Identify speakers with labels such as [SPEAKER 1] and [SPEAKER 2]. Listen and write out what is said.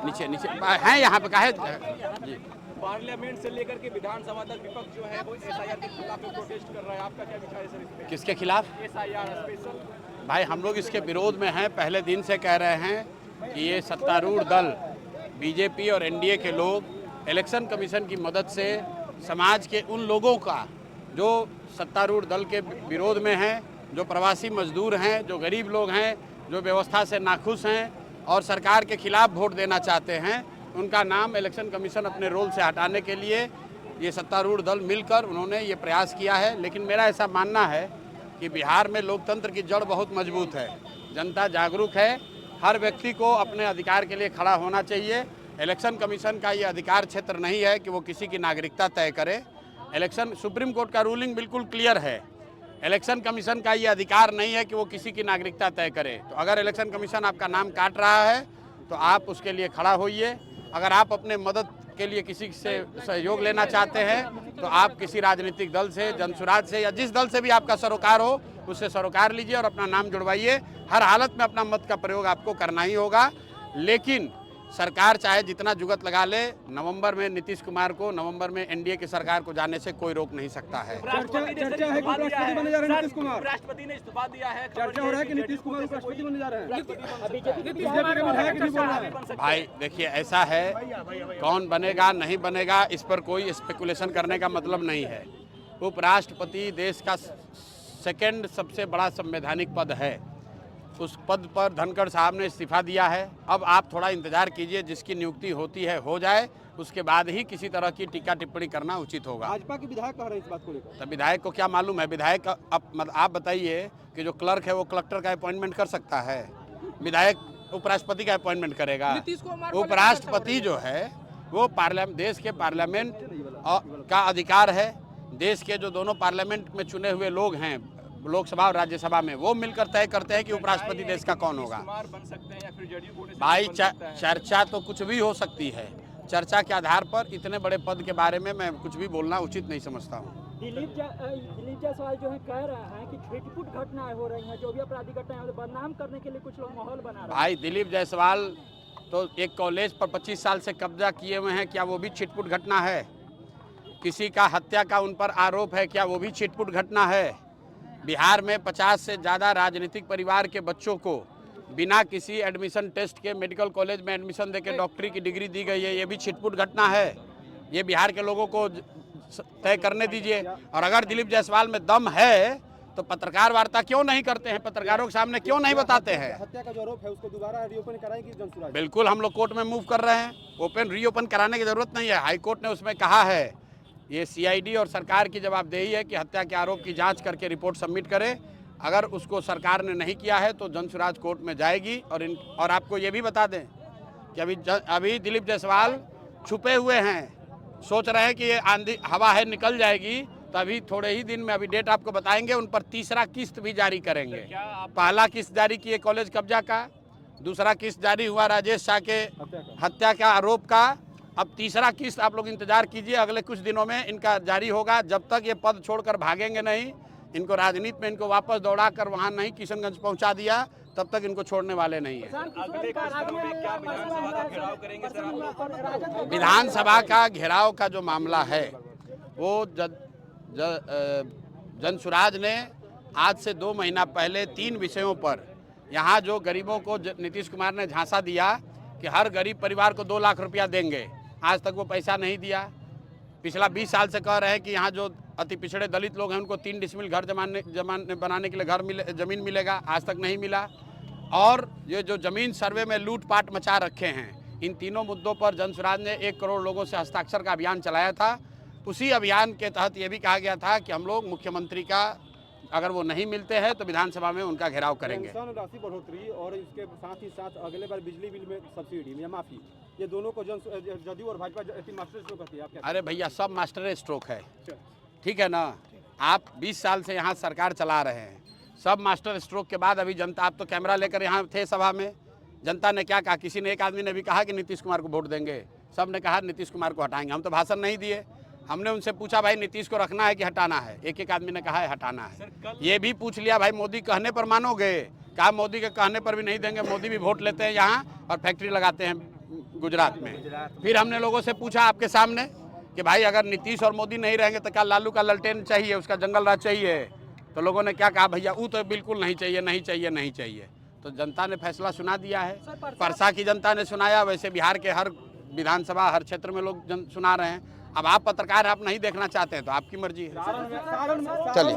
[SPEAKER 1] नीचे नीचे हैं यहाँ पे काहे जी।
[SPEAKER 2] पार्लियामेंट से लेकर के विधानसभा तक विपक्ष जो है वो एसआईआर के खिलाफ प्रोटेस्ट कर रहा है, आपका क्या विचार है सर इस पे?
[SPEAKER 1] किसके खिलाफ?
[SPEAKER 2] SIR special.
[SPEAKER 1] भाई हम लोग इसके विरोध में हैं, पहले दिन से कह रहे हैं कि ये सत्तारूढ़ दल बीजेपी और एनडीए के लोग इलेक्शन कमीशन की मदद से समाज के उन लोगों का जो सत्तारूढ़ दल के विरोध में हैं, जो प्रवासी मजदूर हैं, जो गरीब लोग हैं, जो व्यवस्था से नाखुश हैं और सरकार के खिलाफ वोट देना चाहते हैं, उनका नाम इलेक्शन कमीशन अपने रोल से हटाने के लिए ये सत्तारूढ़ दल मिलकर उन्होंने ये प्रयास किया है। लेकिन मेरा ऐसा मानना है कि बिहार में लोकतंत्र की जड़ बहुत मजबूत है, जनता जागरूक है, हर व्यक्ति को अपने अधिकार के लिए खड़ा होना चाहिए। इलेक्शन कमीशन का ये अधिकार क्षेत्र नहीं है कि वो किसी की नागरिकता तय करे। इलेक्शन सुप्रीम कोर्ट का रूलिंग बिल्कुल क्लियर है, इलेक्शन कमीशन का ये अधिकार नहीं है कि वो किसी की नागरिकता तय करे। तो अगर इलेक्शन कमीशन आपका नाम काट रहा है तो आप उसके लिए खड़ा होइए। अगर आप अपने मदद के लिए किसी से सहयोग लेना चाहते हैं तो आप किसी राजनीतिक दल से, जनसुराज से या जिस दल से भी आपका सरोकार हो उससे सरोकार लीजिए और अपना नाम जुड़वाइए। हर हालत में अपना मत का प्रयोग आपको करना ही होगा। लेकिन सरकार चाहे जितना जुगत लगा ले, नवंबर में नीतीश कुमार को, नवंबर में एनडीए की सरकार को जाने से कोई रोक नहीं सकता है।
[SPEAKER 3] चर्चा है कि राष्ट्रपति बने जा रहे हैं नीतीश कुमार।
[SPEAKER 2] राष्ट्रपति ने इस्तीफा दिया है,
[SPEAKER 3] चर्चा हो रहा है कि नीतीश कुमार राष्ट्रपति बने जा रहे हैं।
[SPEAKER 1] भाई देखिए, ऐसा है, कौन बनेगा नहीं बनेगा इस पर कोई स्पेकुलेशन करने का मतलब नहीं है। उपराष्ट्रपति देश का सेकंड सबसे बड़ा संवैधानिक पद है, उस पद पर धनखड़ साहब ने इस्तीफा दिया है। अब आप थोड़ा इंतजार कीजिए, जिसकी नियुक्ति होती है हो जाए, उसके बाद ही किसी तरह की टीका टिप्पणी करना उचित होगा।
[SPEAKER 3] भाजपा के विधायक कह रहे हैं इस बात को लेकर।
[SPEAKER 1] तो विधायक को क्या मालूम है? विधायक आप बताइए कि जो क्लर्क है वो कलेक्टर का अपॉइंटमेंट कर सकता है, विधायक उपराष्ट्रपति का अपॉइंटमेंट करेगा। उपराष्ट्रपति जो है वो देश के पार्लियामेंट का अधिकार है। देश के जो दोनों पार्लियामेंट में चुने हुए लोग हैं, लोकसभा और राज्यसभा में, वो मिलकर तय करते हैं कि उपराष्ट्रपति देश का कौन होगा। भाई चर्चा तो कुछ भी हो सकती है, चर्चा के आधार पर इतने बड़े पद के बारे में मैं कुछ भी बोलना उचित नहीं समझता हूँ।
[SPEAKER 4] दिलीप जायसवाल जो है कह रहे हैं कि छिटपुट घटनाएं हो रही हैं, जो भी आपराधिक घटनाएं बदनाम करने के लिए कुछ लोग माहौल बना रहे हैं।
[SPEAKER 1] भाई दिलीप जायसवाल तो एक कॉलेज पर 25 साल से कब्जा किए हुए हैं, क्या वो भी छिटपुट घटना है? किसी का हत्या का उन पर आरोप है, क्या वो भी छिटपुट घटना है? बिहार में 50 से ज़्यादा राजनीतिक परिवार के बच्चों को बिना किसी एडमिशन टेस्ट के मेडिकल कॉलेज में एडमिशन देके डॉक्टरी की डिग्री दी गई है, ये भी छिटपुट घटना है। ये बिहार के लोगों को तय करने दीजिए। और अगर दिलीप जायसवाल में दम है तो पत्रकार वार्ता क्यों नहीं करते हैं, पत्रकारों के सामने क्यों नहीं बताते हैं?
[SPEAKER 3] हत्या का जो आरोप है उसको दोबारा रीओपन कराएंगे जनसुराज?
[SPEAKER 1] बिल्कुल, हम लोग कोर्ट में मूव कर रहे हैं। रीओपन कराने की जरूरत नहीं है। हाई कोर्ट ने उसमें कहा है, ये सीआईडी और सरकार की जवाबदेही है कि हत्या के आरोप की जांच करके रिपोर्ट सबमिट करे। अगर उसको सरकार ने नहीं किया है तो जनसुराज कोर्ट में जाएगी। और आपको ये भी बता दें कि अभी दिलीप जायसवाल छुपे हुए हैं, सोच रहे हैं कि ये आंधी हवा है निकल जाएगी, तो अभी थोड़े ही दिन में, अभी डेट आपको बताएंगे, उन पर तीसरा किस्त भी जारी करेंगे। पहला किस्त जारी किए कॉलेज कब्जा का, दूसरा किस्त जारी हुआ राजेश शाह के हत्या का आरोप का, अब तीसरा किस्त आप लोग इंतजार कीजिए, अगले कुछ दिनों में इनका जारी होगा। जब तक ये पद छोड़कर भागेंगे नहीं, इनको राजनीति में इनको वापस दौड़ा कर वहाँ नहीं किशनगंज पहुँचा दिया, तब तक इनको छोड़ने वाले नहीं है। विधानसभा का घेराव का जो मामला है वो जनसुराज ने आज से 2 महीना पहले 3 विषयों पर, यहाँ जो गरीबों को नीतीश कुमार ने झांसा दिया कि हर गरीब परिवार को 2 लाख रुपया देंगे, आज तक वो पैसा नहीं दिया। पिछला 20 साल से कह रहे हैं कि यहाँ जो अति पिछड़े दलित लोग हैं उनको 3 डिसमिल घर बनाने के लिए जमीन मिलेगा, आज तक नहीं मिला। और ये जो जमीन सर्वे में लूटपाट मचा रखे हैं, इन तीनों मुद्दों पर जनसुराज ने 1 करोड़ लोगों से हस्ताक्षर का अभियान चलाया था। उसी अभियान के तहत ये भी कहा गया था कि हम लोग मुख्यमंत्री का, अगर वो नहीं मिलते हैं तो विधानसभा में उनका घेराव करेंगे।
[SPEAKER 3] राशि बढ़ोतरी और इसके साथ ही साथ अगले बार बिजली बिल में सब्सिडी या माफी, ये दोनों को जदयू और भाजपा मास्टर स्ट्रोक करती है।
[SPEAKER 1] अरे भैया, सब मास्टर स्ट्रोक है, ठीक है ना? आप 20 साल से यहाँ सरकार चला रहे हैं, सब मास्टर स्ट्रोक के बाद अभी जनता, आप तो कैमरा लेकर यहाँ थे सभा में, जनता ने क्या कहा? किसी ने, एक आदमी ने भी कहा कि नीतीश कुमार को वोट देंगे, सब ने कहा नीतीश कुमार को हटाएंगे। हम तो भाषण नहीं दिए, हमने उनसे पूछा भाई नीतीश को रखना है कि हटाना है, एक एक आदमी ने कहा है हटाना है। ये भी पूछ लिया भाई मोदी कहने पर मानोगे क्या मोदी के कहने पर भी नहीं देंगे? मोदी भी वोट लेते हैं यहाँ और फैक्ट्री लगाते हैं गुजरात में। फिर हमने लोगों से पूछा आपके सामने कि भाई अगर नीतीश और मोदी नहीं रहेंगे तो क्या लालू का ललटेन चाहिए, उसका जंगल राज चाहिए? तो लोगों ने क्या कहा, भैया वो तो बिल्कुल नहीं चाहिए, नहीं चाहिए, नहीं चाहिए। तो जनता ने फैसला सुना दिया है। परसा की जनता ने सुनाया, वैसे बिहार के हर विधानसभा हर क्षेत्र में लोग सुना रहे हैं। अब आप पत्रकार, आप नहीं देखना चाहते हैं तो आपकी मर्जी है। चलिए।